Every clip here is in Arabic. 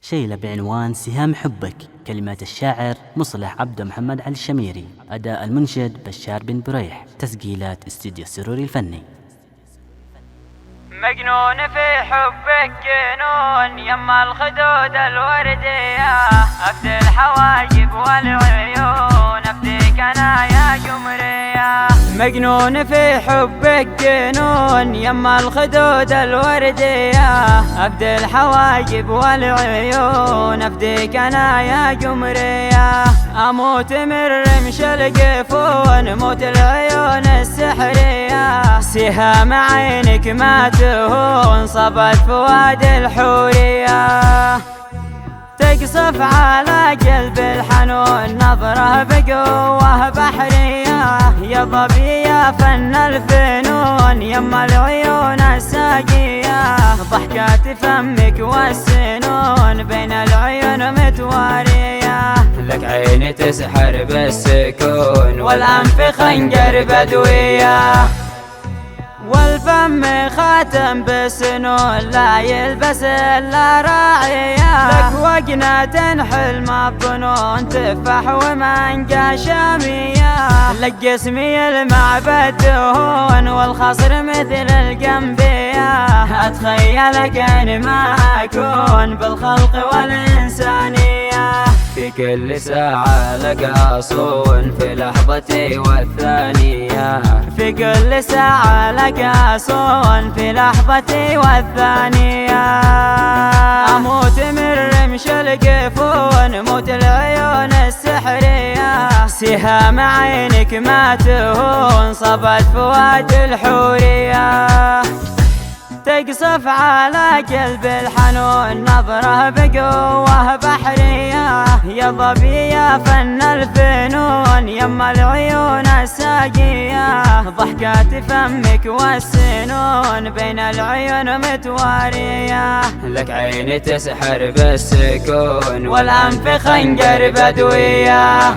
شيلة بعنوان سهام حبك. كلمات الشاعر مصلح عبد محمد علي الشميري. أداء المنشد بشار بن بريح. تسجيلات استديو السروري الفني. مجنون في حبك جنون يما الخدود الوردية، أفدي الحواجب والعيون أفديك أنا يا قمرية. مجنون في حبك جنون يما الخدود الوردية، أفدي الحواجب والعيون أفديك أنا يا قمرية. أموت من رمش القفون موت العيون السحرية، سهام عينك ما تهون صبت فؤاد الحورية. تقصف على قلب الحنون نظره بقوة بحرية، يا ظبي يا فن الفنون يما العيون الساقية. ضحكات فمك والسنون بين العيون متوارية، لك عين تسحر بالسكون والأنف خنجر بدوية، والفم خاتم بسنون لا يلبس الا راعية. لك وقنة حلم الظنون تفاح ومانجا شامية، لك جسمي المعبد دهون والخصر مثل القنبية. اتخيلك ان ما اكون بالخلق والانسانية، في كل ساعة لك أصون في لحظتي والثانية، في كل ساعة لك أصون في لحظتي والثانية. أموت من رمش القفون موت العيون السحرية، سهام عينك ما تهون صبت فؤاد الحورية. تقصف على قلب الحنون نظره بقوة بحرية، يا ظبي يا فن الفنون يما العيون الساقية. ضحكات فمك والسنون بين العيون متوارية، لك عين تسحر بالسكون والأنف خنجر بدوية،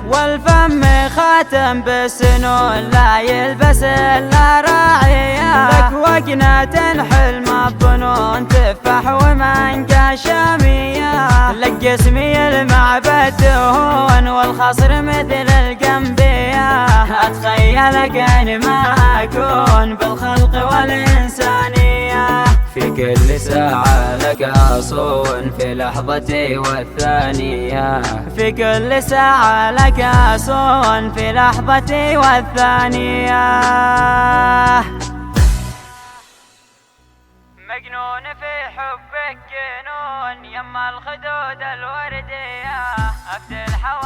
والفم خاتم بسنون لا يلبس الا راعية. لك وقنة حلم الظنون تفاح ومانجا شامية، لك جسمي المعبد دهون والخصر مثل القنبية. اتخيلك ان ما اكون بالخلق والانسانية، في كل ساعة لك أصون في لحظتي والثانية، في كل ساعة لك أصون في لحظتي والثانية. مجنون في حبك جنون يما الخدود الوردية، أفدي الحواجب